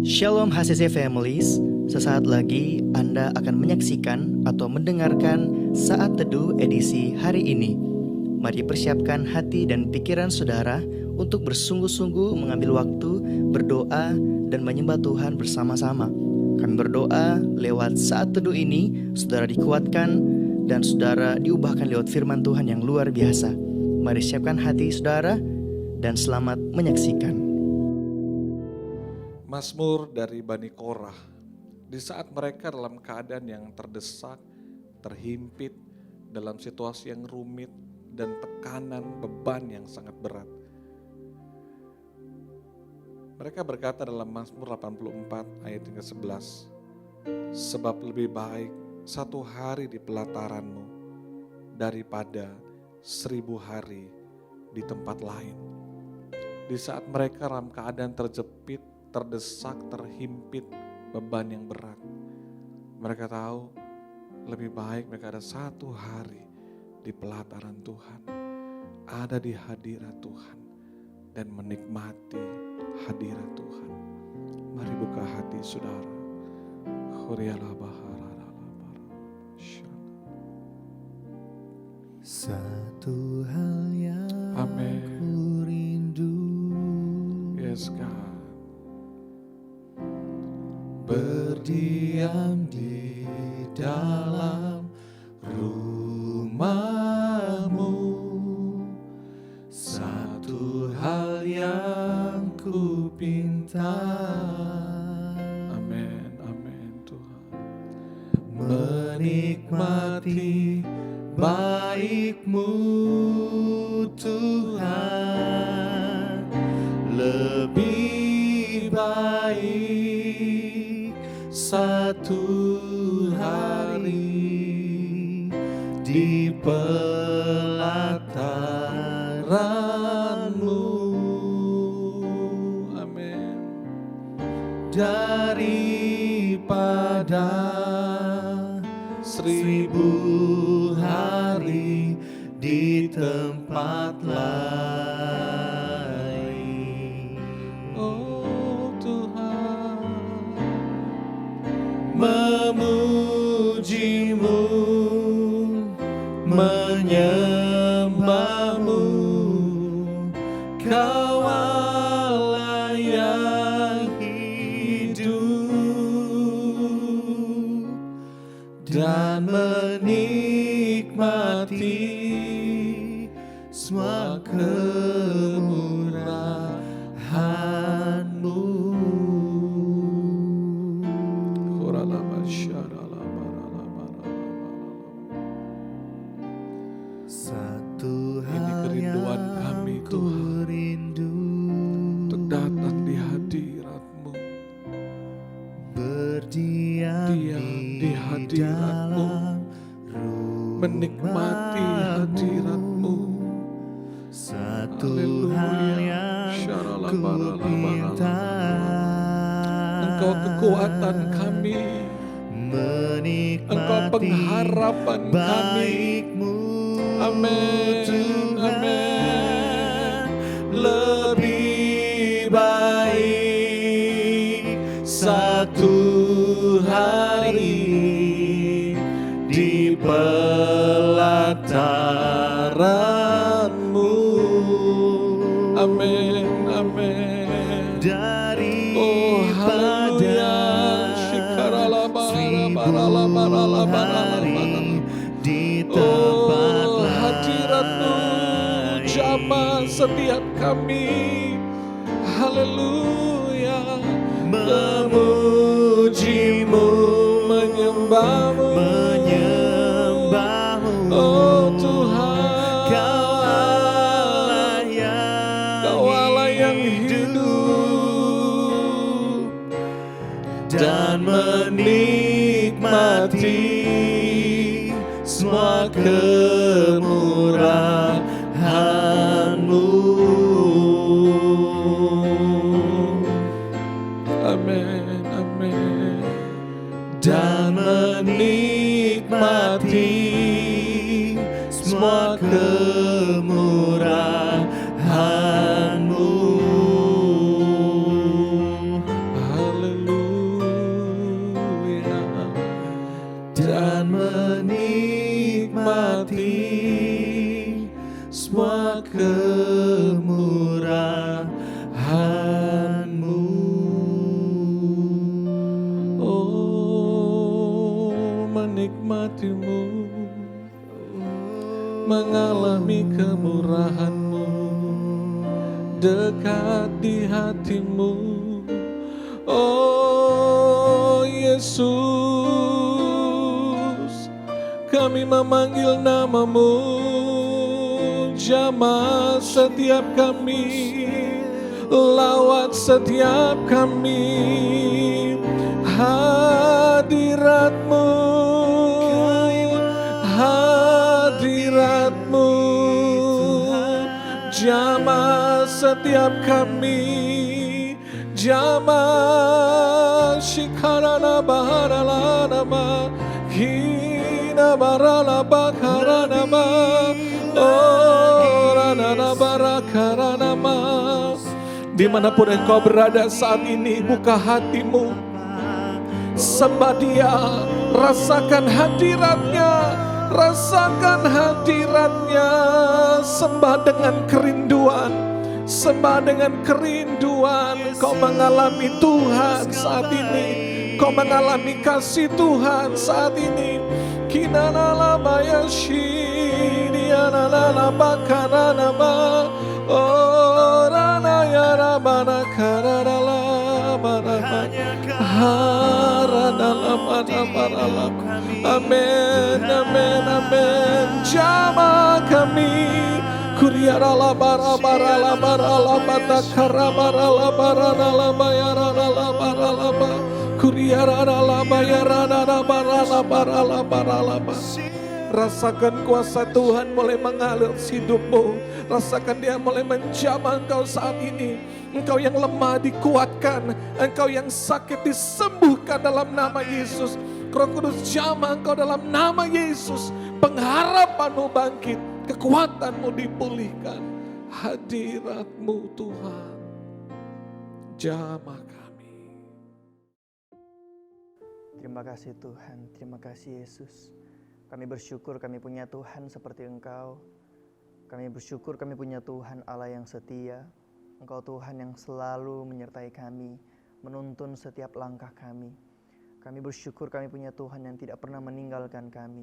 Shalom HCC Families, sesaat lagi Anda akan menyaksikan atau mendengarkan Saat Teduh edisi hari ini. Mari persiapkan hati dan pikiran saudara untuk bersungguh-sungguh mengambil waktu berdoa dan menyembah Tuhan bersama-sama. Kami berdoa lewat Saat Teduh ini, saudara dikuatkan dan saudara diubahkan lewat firman Tuhan yang luar biasa. Mari siapkan hati saudara dan selamat menyaksikan. Mazmur dari Bani Korah. Di saat mereka dalam keadaan yang terdesak, terhimpit, dalam situasi yang rumit dan tekanan beban yang sangat berat. Mereka berkata dalam Mazmur 84 ayat yang ke-11, sebab lebih baik satu hari di pelataranmu daripada 1000 hari di tempat lain. Di saat mereka dalam keadaan terjepit, terdesak, terhimpit, beban yang berat. Mereka tahu lebih baik mereka ada satu hari di pelataran Tuhan, ada di hadirat Tuhan dan menikmati hadirat Tuhan. Mari buka hati saudara. Satu hal yang Amen. ku rindu, Yes God. berdiam di dalam rumah-Mu. Satu hal yang ku pinta, Amin, amin Tuhan. menikmati baik-Mu Tuhan, lebih baik satu hari di pelataran-Mu, Amin. daripada 1000 hari di tempat lain. Oh Tuhan, Memuji-Mu, menyembah-Mu, Kau Allah yang hidup, dan menikmati semua kemurahan-Mu. Satu Ini hal kerinduan yang kami, ku Tuhan, rindu, untuk datang di hadirat-Mu, berdiam di di hadirat-Mu, dalam menikmati hadirat-Mu. Satu Haleluya. hal yang ku pinta, Engkau kekuatan kami, Engkau menikmati pengharapan kami. baik-Mu Amin, Tuhan, amin. lebih baik satu hari di pelataran-Mu, Amin, amin. Oh haleluya. daripada 1000 hari di tempat Oh hadirat-Mu lain. jamah setiap kami. Haleluya. Memuji-Mu, Menyembah-Mu. menyembah-Mu, Oh Tuhan, Kau Allah yang hidup dan menikmati semua kemurahan-Mu. Amin, amin. Dan menikmati semua kemurahan-Mu. Haleluya. mengalami kemurahan-Mu, dekat di hati-Mu. Oh Yesus, kami memanggil nama-Mu, jamah setiap kami, lawat setiap kami, hadirat-Mu, hadirat-Mu, jamah setiap kami, jamah shikarana baharala hina barala bakarana oh ranana barakarana. Dimanapun engkau berada saat ini, buka hatimu, sembah Dia, rasakan hadiratnya, rasakan hadiratnya, sembah dengan kerinduan, sembah dengan kerinduan. Kau mengalami Tuhan saat ini, kau mengalami kasih Tuhan saat ini. Kinana bayashi diana bakarana oh rana ya rabana karala barama harana barala. Amin, amin, amin. Jama kami kuriarala barala batakara barala barala bayarala barala kuriarala bayarala barala barala. Rasakan kuasa Tuhan mulai mengalir hidupmu. Rasakan Dia mulai menjamah engkau saat ini. Engkau yang lemah dikuatkan, engkau yang sakit disembuhkan dalam nama Yesus. Roh Kudus jamah engkau dalam nama Yesus. Pengharapanmu bangkit, kekuatanmu dipulihkan. Hadirat-Mu Tuhan, jamah kami. Terima kasih Tuhan, terima kasih Yesus. Kami bersyukur kami punya Tuhan seperti Engkau. Kami bersyukur kami punya Tuhan Allah yang setia. Engkau Tuhan yang selalu menyertai kami, menuntun setiap langkah kami. Kami bersyukur kami punya Tuhan yang tidak pernah meninggalkan kami.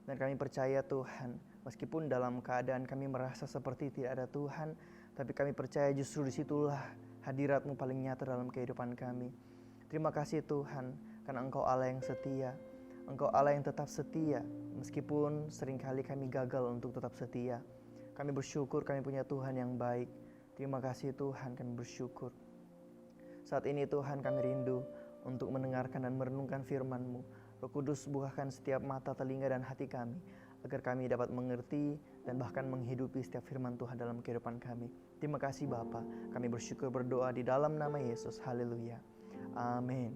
Dan kami percaya Tuhan, meskipun dalam keadaan kami merasa seperti tidak ada Tuhan, tapi kami percaya justru disitulah hadirat-Mu paling nyata dalam kehidupan kami. Terima kasih Tuhan, karena Engkau Allah yang setia. Engkau Allah yang tetap setia, meskipun seringkali kami gagal untuk tetap setia. Kami bersyukur kami punya Tuhan yang baik. Terima kasih Tuhan, kami bersyukur. Saat ini Tuhan kami rindu untuk mendengarkan dan merenungkan firman-Mu. Roh Kudus bukakan setiap mata, telinga, dan hati kami, agar kami dapat mengerti dan bahkan menghidupi setiap firman Tuhan dalam kehidupan kami. Terima kasih Bapa, kami bersyukur berdoa di dalam nama Yesus. Haleluya. Amin.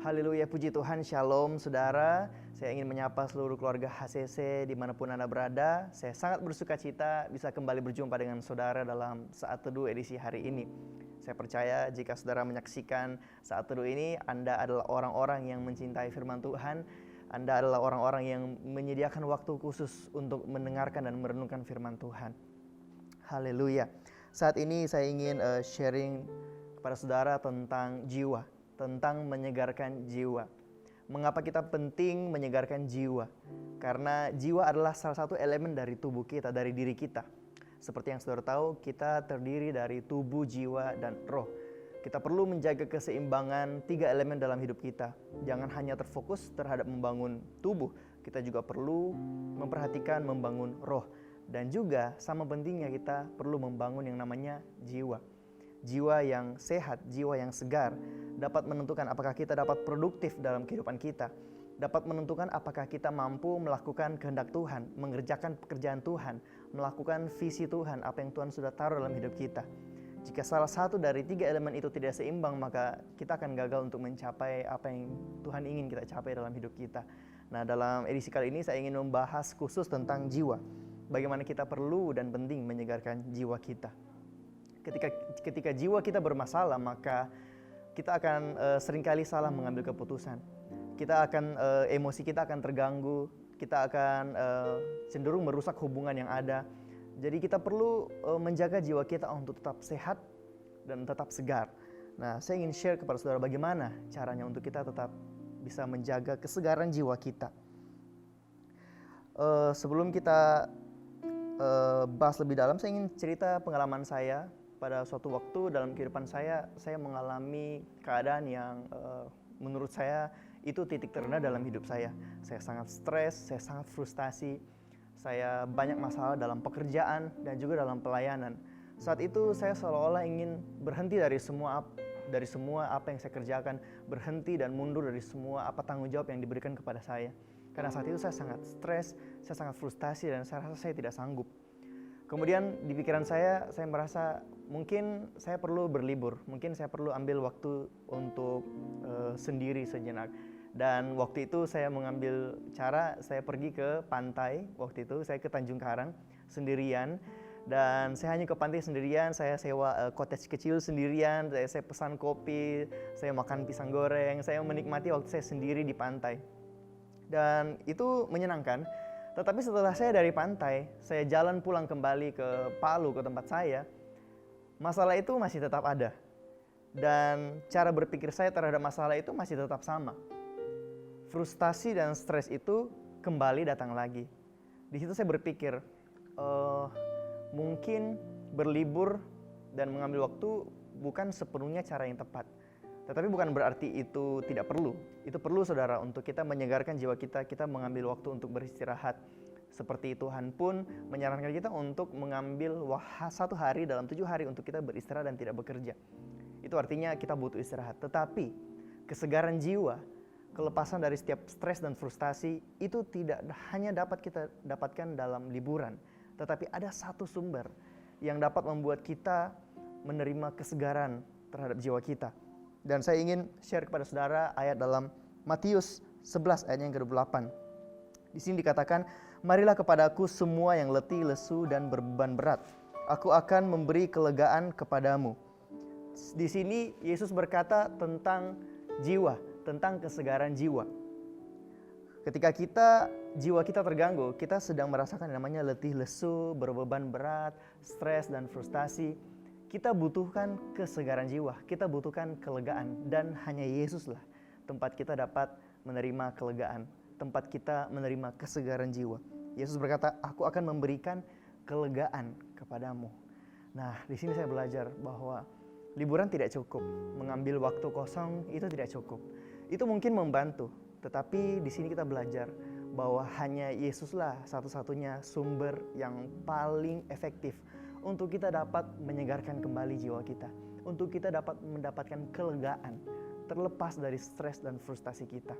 Haleluya, puji Tuhan, shalom saudara. Saya ingin menyapa seluruh keluarga HCC dimanapun Anda berada. Saya sangat bersuka cita bisa kembali berjumpa dengan saudara dalam Saat Teduh edisi hari ini. Saya percaya jika saudara menyaksikan Saat Teduh ini, Anda adalah orang-orang yang mencintai firman Tuhan. Anda adalah orang-orang yang menyediakan waktu khusus untuk mendengarkan dan merenungkan firman Tuhan. Haleluya. Saat ini saya ingin sharing kepada saudara tentang jiwa, tentang menyegarkan jiwa. Mengapa kita penting menyegarkan jiwa? Karena jiwa adalah salah satu elemen dari tubuh kita, dari diri kita. Seperti yang saudara tahu, kita terdiri dari tubuh, jiwa, dan roh. Kita perlu menjaga keseimbangan 3 elemen dalam hidup kita. Jangan hanya terfokus terhadap membangun tubuh, kita juga perlu memperhatikan membangun roh. Dan juga sama pentingnya kita perlu membangun yang namanya jiwa. Jiwa yang sehat, jiwa yang segar, dapat menentukan apakah kita dapat produktif dalam kehidupan kita, dapat menentukan apakah kita mampu melakukan kehendak Tuhan, mengerjakan pekerjaan Tuhan, melakukan visi Tuhan, apa yang Tuhan sudah taruh dalam hidup kita. Jika salah satu dari 3 elemen itu tidak seimbang, maka kita akan gagal untuk mencapai apa yang Tuhan ingin kita capai dalam hidup kita. Nah, dalam edisi kali ini saya ingin membahas khusus tentang jiwa. Bagaimana kita perlu dan penting menyegarkan jiwa kita. Ketika jiwa kita bermasalah, maka kita akan seringkali salah mengambil keputusan. Kita akan emosi kita akan terganggu, kita akan cenderung merusak hubungan yang ada. Jadi kita perlu menjaga jiwa kita untuk tetap sehat dan tetap segar. Nah, saya ingin share kepada saudara bagaimana caranya untuk kita tetap bisa menjaga kesegaran jiwa kita. Sebelum kita bahas lebih dalam, saya ingin cerita pengalaman saya. Pada suatu waktu dalam kehidupan saya mengalami keadaan yang menurut saya itu titik terendah dalam hidup saya. Saya sangat stres, saya sangat frustasi, saya banyak masalah dalam pekerjaan dan juga dalam pelayanan. Saat itu saya seolah-olah ingin berhenti dari semua apa yang saya kerjakan, berhenti dan mundur dari semua tanggung jawab yang diberikan kepada saya. Karena saat itu saya sangat stres, saya sangat frustasi dan saya rasa saya tidak sanggup. Kemudian di pikiran saya merasa mungkin saya perlu berlibur, mungkin saya perlu ambil waktu untuk sendiri sejenak. Dan waktu itu saya mengambil cara, saya pergi ke pantai. Waktu itu saya ke Tanjung Karang sendirian. Dan saya hanya ke pantai sendirian, saya sewa cottage kecil sendirian, saya pesan kopi, saya makan pisang goreng, saya menikmati waktu saya sendiri di pantai. Dan itu menyenangkan. Tetapi setelah saya dari pantai, saya jalan pulang kembali ke Palu, ke tempat saya, masalah itu masih tetap ada. Dan cara berpikir saya terhadap masalah itu masih tetap sama. Frustasi dan stres itu kembali datang lagi. Di situ saya berpikir, mungkin berlibur dan mengambil waktu bukan sepenuhnya cara yang tepat. Tetapi bukan berarti itu tidak perlu. Itu perlu, saudara, untuk kita menyegarkan jiwa kita, kita mengambil waktu untuk beristirahat. Seperti Tuhan pun menyarankan kita untuk mengambil 1 hari dalam 7 hari untuk kita beristirahat dan tidak bekerja. Itu artinya kita butuh istirahat. Tetapi kesegaran jiwa, kelepasan dari setiap stres dan frustasi itu tidak hanya dapat kita dapatkan dalam liburan. Tetapi ada satu sumber yang dapat membuat kita menerima kesegaran terhadap jiwa kita. Dan saya ingin share kepada saudara ayat dalam Matius 11 ayat yang ke-28. Di sini dikatakan, "Marilah kepadaku semua yang letih, lesu dan berbeban berat. Aku akan memberi kelegaan kepadamu." Di sini Yesus berkata tentang jiwa, tentang kesegaran jiwa. Ketika jiwa kita terganggu, kita sedang merasakan yang namanya letih, lesu, berbeban berat, stres dan frustasi. Kita butuhkan kesegaran jiwa, kita butuhkan kelegaan, dan hanya Yesuslah tempat kita dapat menerima kelegaan, tempat kita menerima kesegaran jiwa. Yesus berkata, "Aku akan memberikan kelegaan kepadamu." Nah, di sini saya belajar bahwa liburan tidak cukup, mengambil waktu kosong itu tidak cukup. Itu mungkin membantu, tetapi di sini kita belajar bahwa hanya Yesuslah satu-satunya sumber yang paling efektif untuk kita dapat menyegarkan kembali jiwa kita, untuk kita dapat mendapatkan kelegaan terlepas dari stres dan frustasi kita.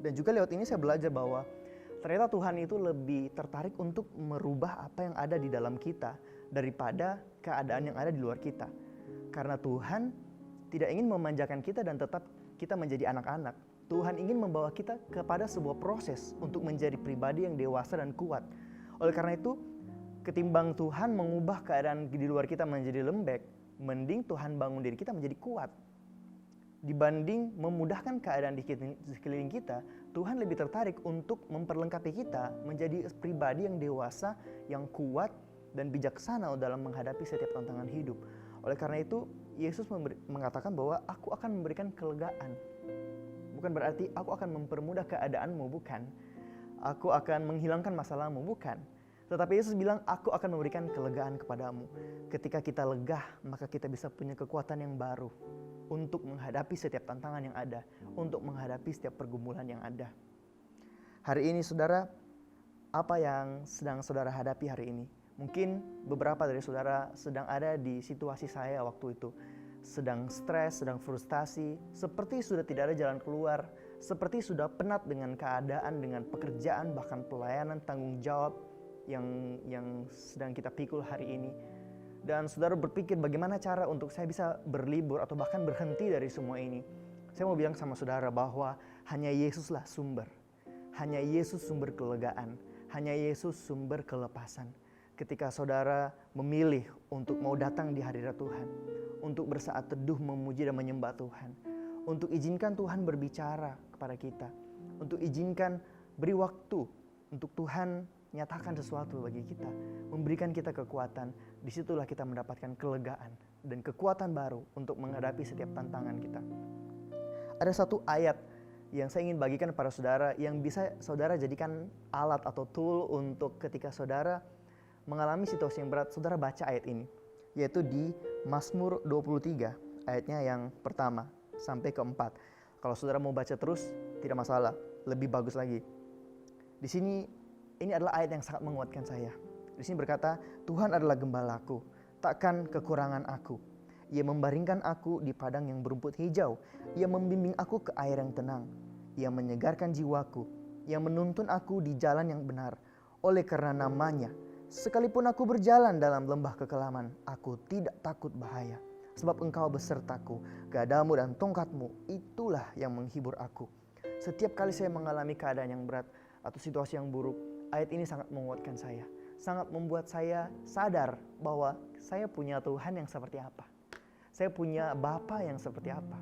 Dan juga lewat ini saya belajar bahwa ternyata Tuhan itu lebih tertarik untuk merubah apa yang ada di dalam kita daripada keadaan yang ada di luar kita. Karena Tuhan tidak ingin memanjakan kita dan tetap kita menjadi anak-anak. Tuhan ingin membawa kita kepada sebuah proses untuk menjadi pribadi yang dewasa dan kuat. Oleh karena itu, ketimbang Tuhan mengubah keadaan di luar kita menjadi lembek, mending Tuhan bangun diri kita menjadi kuat. Dibanding memudahkan keadaan di sekeliling kita, Tuhan lebih tertarik untuk memperlengkapi kita menjadi pribadi yang dewasa, yang kuat, dan bijaksana dalam menghadapi setiap tantangan hidup. Oleh karena itu, Yesus mengatakan bahwa aku akan memberikan kelegaan. Bukan berarti aku akan mempermudah keadaanmu, bukan. Aku akan menghilangkan masalahmu, bukan. Tetapi Yesus bilang, aku akan memberikan kelegaan kepadamu. Ketika kita legah, maka kita bisa punya kekuatan yang baru untuk menghadapi setiap tantangan yang ada, untuk menghadapi setiap pergumulan yang ada. Hari ini saudara, apa yang sedang saudara hadapi hari ini? Mungkin beberapa dari saudara sedang ada di situasi saya waktu itu. Sedang stres, sedang frustasi, seperti sudah tidak ada jalan keluar, seperti sudah penat dengan keadaan, dengan pekerjaan, bahkan pelayanan, tanggung jawab yang sedang kita pikul hari ini. Dan saudara berpikir bagaimana cara untuk saya bisa berlibur atau bahkan berhenti dari semua ini. Saya mau bilang sama saudara bahwa hanya Yesuslah sumber. Hanya Yesus sumber kelegaan. Hanya Yesus sumber kelepasan. Ketika saudara memilih untuk mau datang di hadirat Tuhan, untuk bersaat teduh memuji dan menyembah Tuhan, untuk izinkan Tuhan berbicara kepada kita, untuk izinkan beri waktu untuk Tuhan nyatakan sesuatu bagi kita, memberikan kita kekuatan, disitulah kita mendapatkan kelegaan dan kekuatan baru untuk menghadapi setiap tantangan kita. Ada satu ayat yang saya ingin bagikan kepada saudara yang bisa saudara jadikan alat atau tool untuk ketika saudara mengalami situasi yang berat, saudara baca ayat ini, yaitu di Mazmur 23 ayatnya yang pertama sampai keempat. Kalau saudara mau baca terus tidak masalah, lebih bagus lagi. Di sini ini adalah ayat yang sangat menguatkan saya. Di sini berkata, Tuhan adalah gembalaku, takkan kekurangan aku. Ia membaringkan aku di padang yang berumput hijau. Ia membimbing aku ke air yang tenang. Ia menyegarkan jiwaku. Ia menuntun aku di jalan yang benar. Oleh karena namanya, sekalipun aku berjalan dalam lembah kekelaman, aku tidak takut bahaya. Sebab engkau besertaku, gadamu dan tongkatmu, itulah yang menghibur aku. Setiap kali saya mengalami keadaan yang berat atau situasi yang buruk, ayat ini sangat menguatkan saya. Sangat membuat saya sadar bahwa saya punya Tuhan yang seperti apa. Saya punya Bapa yang seperti apa.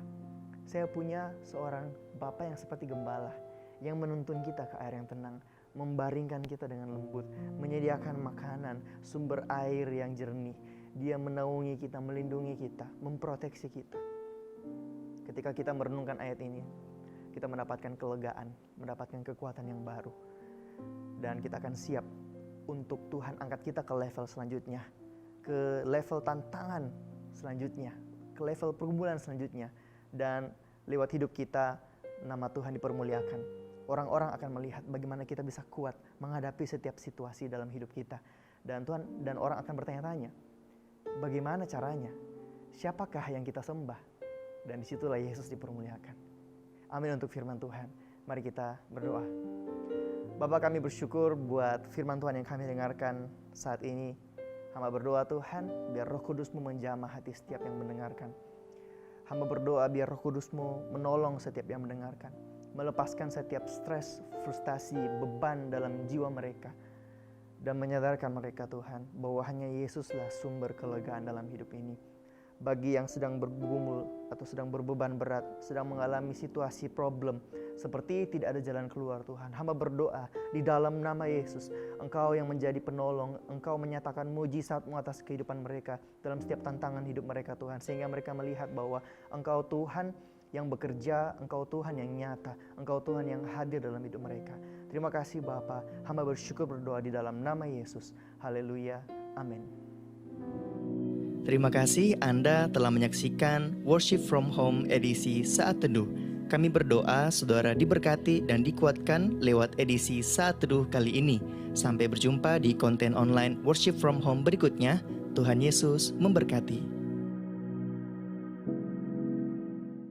Saya punya seorang Bapa yang seperti gembala, yang menuntun kita ke air yang tenang, membaringkan kita dengan lembut, menyediakan makanan, sumber air yang jernih. Dia menaungi kita, melindungi kita, memproteksi kita. Ketika kita merenungkan ayat ini, kita mendapatkan kelegaan, mendapatkan kekuatan yang baru. Dan kita akan siap untuk Tuhan angkat kita ke level selanjutnya, ke level tantangan selanjutnya, ke level pergumulan selanjutnya. Dan lewat hidup kita, nama Tuhan dipermuliakan. Orang-orang akan melihat bagaimana kita bisa kuat menghadapi setiap situasi dalam hidup kita. Dan orang akan bertanya-tanya, bagaimana caranya? Siapakah yang kita sembah? Dan disitulah Yesus dipermuliakan. Amin untuk firman Tuhan. Mari kita berdoa. Bapa, kami bersyukur buat firman Tuhan yang kami dengarkan saat ini. Hamba berdoa Tuhan, biar Roh Kudus-Mu menjamah hati setiap yang mendengarkan. Hamba berdoa biar Roh Kudus-Mu menolong setiap yang mendengarkan. Melepaskan setiap stres, frustasi, beban dalam jiwa mereka. Dan menyadarkan mereka Tuhan, bahwa hanya Yesuslah sumber kelegaan dalam hidup ini. Bagi yang sedang bergumul atau sedang berbeban berat, sedang mengalami situasi problem, seperti tidak ada jalan keluar Tuhan. Hamba berdoa di dalam nama Yesus, Engkau yang menjadi penolong, Engkau menyatakan mujizat-Mu atas kehidupan mereka dalam setiap tantangan hidup mereka Tuhan. Sehingga mereka melihat bahwa Engkau Tuhan yang bekerja, Engkau Tuhan yang nyata, Engkau Tuhan yang hadir dalam hidup mereka. Terima kasih Bapa, hamba bersyukur berdoa di dalam nama Yesus. Haleluya, amin. Terima kasih Anda telah menyaksikan Worship from Home edisi Saat Teduh. Kami berdoa saudara diberkati dan dikuatkan lewat edisi Saat Teduh kali ini. Sampai berjumpa di konten online Worship from Home berikutnya. Tuhan Yesus memberkati.